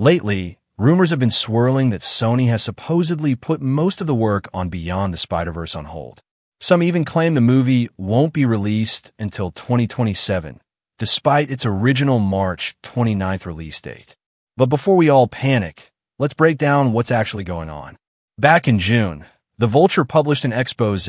Lately, rumors have been swirling that Sony has supposedly put most of the work on Beyond the Spider-Verse on hold. Some even claim the movie won't be released until 2027, despite its original March 29th release date. But before we all panic, let's break down what's actually going on. Back in June, The Vulture published an expose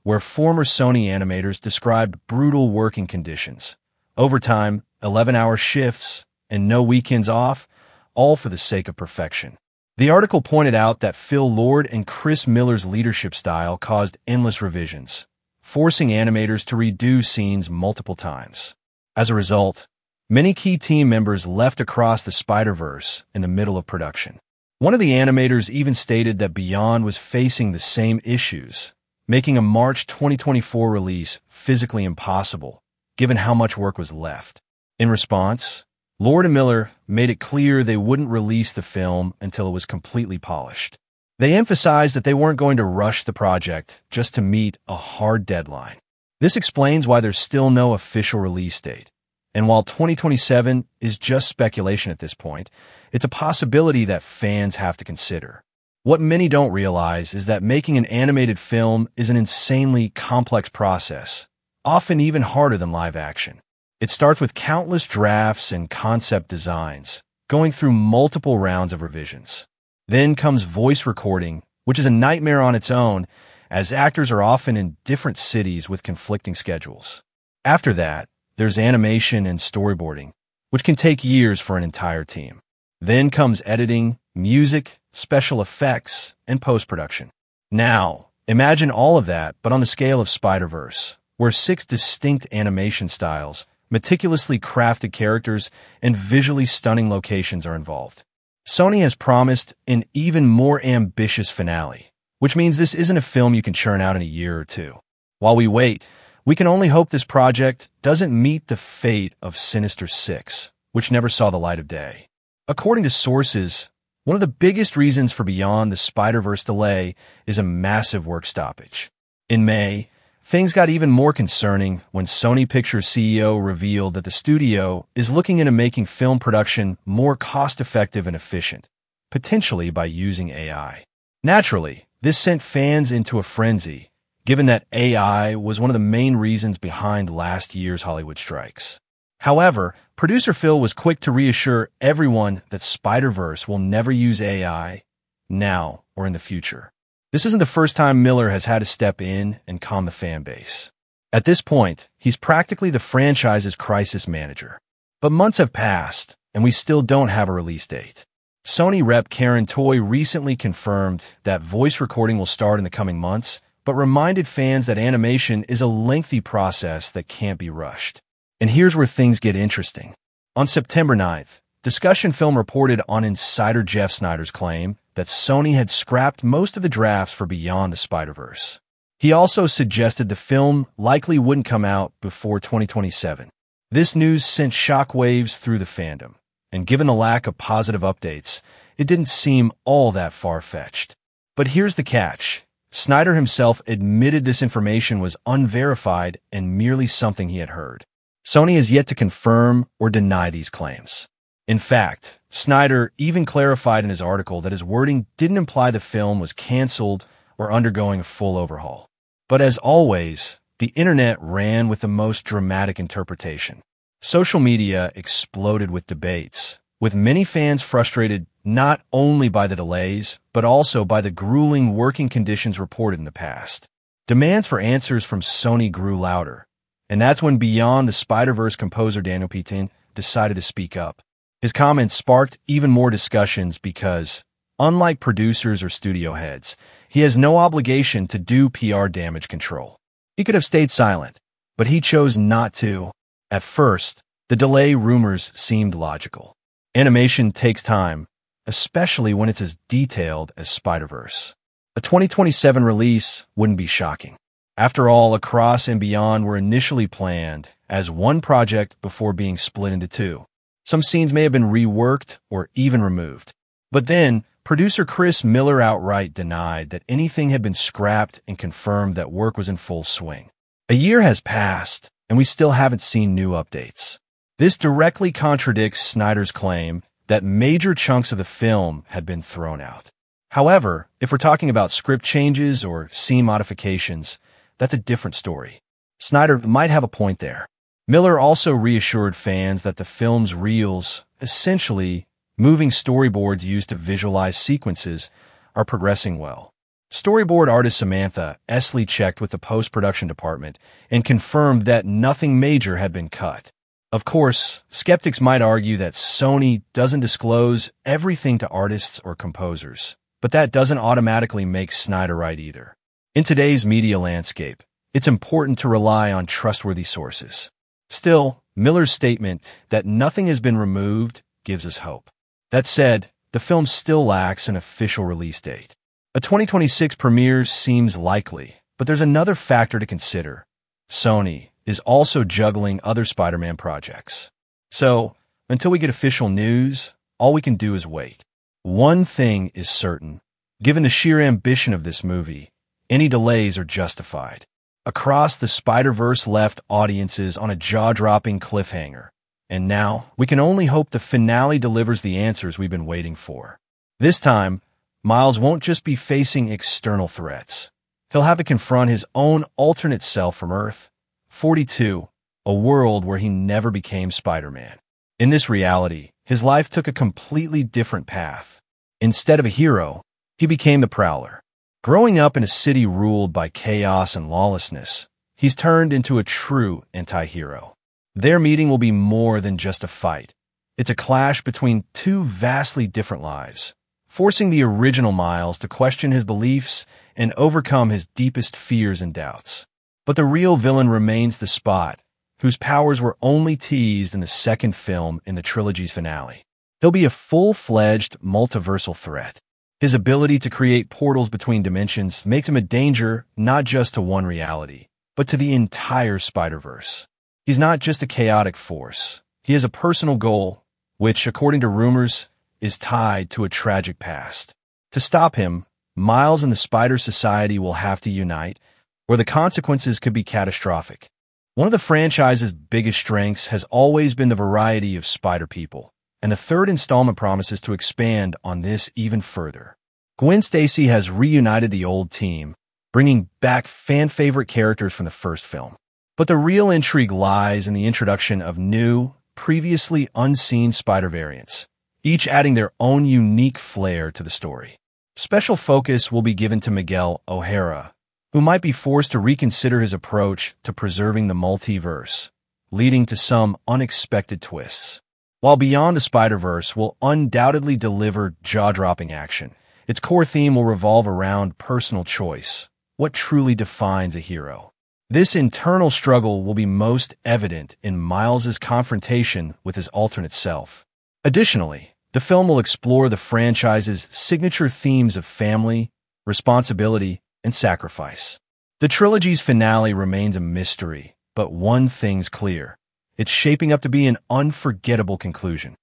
where former Sony animators described brutal working conditions, overtime, 11-hour shifts, and no weekends off, all for the sake of perfection. The article pointed out that Phil Lord and Chris Miller's leadership style caused endless revisions, forcing animators to redo scenes multiple times. As a result, many key team members left across the Spider-Verse in the middle of production. One of the animators even stated that Beyond was facing the same issues, making a March 2024 release physically impossible, given how much work was left. In response, Lord and Miller made it clear they wouldn't release the film until it was completely polished. They emphasized that they weren't going to rush the project just to meet a hard deadline. This explains why there's still no official release date. And while 2027 is just speculation at this point, it's a possibility that fans have to consider. What many don't realize is that making an animated film is an insanely complex process, often even harder than live action. It starts with countless drafts and concept designs, going through multiple rounds of revisions. Then comes voice recording, which is a nightmare on its own, as actors are often in different cities with conflicting schedules. After that, there's animation and storyboarding, which can take years for an entire team. Then comes editing, music, special effects, and post-production. Now, imagine all of that, but on the scale of Spider-Verse, where 6 distinct animation styles, meticulously crafted characters, and visually stunning locations are involved. Sony has promised an even more ambitious finale, which means this isn't a film you can churn out in a year or two. While we wait, we can only hope this project doesn't meet the fate of Sinister Six, which never saw the light of day. According to sources, one of the biggest reasons for Beyond the Spider-Verse delay is a massive work stoppage. In May, things got even more concerning when Sony Pictures CEO revealed that the studio is looking into making film production more cost-effective and efficient, potentially by using AI. Naturally, this sent fans into a frenzy, given that AI was one of the main reasons behind last year's Hollywood strikes. However, producer Phil was quick to reassure everyone that Spider-Verse will never use AI, now or in the future. This isn't the first time Miller has had to step in and calm the fan base. At this point, he's practically the franchise's crisis manager. But months have passed, and we still don't have a release date. Sony rep Karen Toy recently confirmed that voice recording will start in the coming months, but reminded fans that animation is a lengthy process that can't be rushed. And here's where things get interesting. On September 9th, Discussion Film reported on insider Jeff Snyder's claim that Sony had scrapped most of the drafts for Beyond the Spider-Verse. He also suggested the film likely wouldn't come out before 2027. This news sent shockwaves through the fandom, and given the lack of positive updates, it didn't seem all that far-fetched. But here's the catch. Snyder himself admitted this information was unverified and merely something he had heard. Sony has yet to confirm or deny these claims. In fact, Snyder even clarified in his article that his wording didn't imply the film was canceled or undergoing a full overhaul. But as always, the internet ran with the most dramatic interpretation. Social media exploded with debates, with many fans frustrated not only by the delays, but also by the grueling working conditions reported in the past. Demands for answers from Sony grew louder, and that's when Beyond the Spider-Verse composer Daniel Peyton decided to speak up. His comments sparked even more discussions because, unlike producers or studio heads, he has no obligation to do PR damage control. He could have stayed silent, but he chose not to. At first, the delay rumors seemed logical. Animation takes time, especially when it's as detailed as Spider-Verse. A 2027 release wouldn't be shocking. After all, Across and Beyond were initially planned as one project before being split into two. Some scenes may have been reworked or even removed. But then, producer Chris Miller outright denied that anything had been scrapped and confirmed that work was in full swing. A year has passed, and we still haven't seen new updates. This directly contradicts Snyder's claim that major chunks of the film had been thrown out. However, if we're talking about script changes or scene modifications, that's a different story. Snyder might have a point there. Miller also reassured fans that the film's reels, essentially moving storyboards used to visualize sequences, are progressing well. Storyboard artist Samantha Esley checked with the post-production department and confirmed that nothing major had been cut. Of course, skeptics might argue that Sony doesn't disclose everything to artists or composers, but that doesn't automatically make Snyder right either. In today's media landscape, it's important to rely on trustworthy sources. Still, Miller's statement that nothing has been removed gives us hope. That said, the film still lacks an official release date. A 2026 premiere seems likely, but there's another factor to consider. Sony is also juggling other Spider-Man projects. So, until we get official news, all we can do is wait. One thing is certain. Given the sheer ambition of this movie, any delays are justified. Across the Spider-Verse left audiences on a jaw-dropping cliffhanger. And now, we can only hope the finale delivers the answers we've been waiting for. This time, Miles won't just be facing external threats. He'll have to confront his own alternate self from Earth 42, a world where he never became Spider-Man. In this reality, his life took a completely different path. Instead of a hero, he became the Prowler. Growing up in a city ruled by chaos and lawlessness, he's turned into a true anti-hero. Their meeting will be more than just a fight. It's a clash between two vastly different lives, forcing the original Miles to question his beliefs and overcome his deepest fears and doubts. But the real villain remains the Spot, whose powers were only teased in the second film in the trilogy's finale. He'll be a full-fledged multiversal threat. His ability to create portals between dimensions makes him a danger not just to one reality, but to the entire Spider-Verse. He's not just a chaotic force. He has a personal goal, which, according to rumors, is tied to a tragic past. To stop him, Miles and the Spider Society will have to unite, or the consequences could be catastrophic. One of the franchise's biggest strengths has always been the variety of Spider people, and the third installment promises to expand on this even further. Gwen Stacy has reunited the old team, bringing back fan-favorite characters from the first film. But the real intrigue lies in the introduction of new, previously unseen Spider variants, each adding their own unique flair to the story. Special focus will be given to Miguel O'Hara, who might be forced to reconsider his approach to preserving the multiverse, leading to some unexpected twists. While Beyond the Spider-Verse will undoubtedly deliver jaw-dropping action, its core theme will revolve around personal choice, what truly defines a hero. This internal struggle will be most evident in Miles' confrontation with his alternate self. Additionally, the film will explore the franchise's signature themes of family, responsibility, and sacrifice. The trilogy's finale remains a mystery, but one thing's clear. It's shaping up to be an unforgettable conclusion.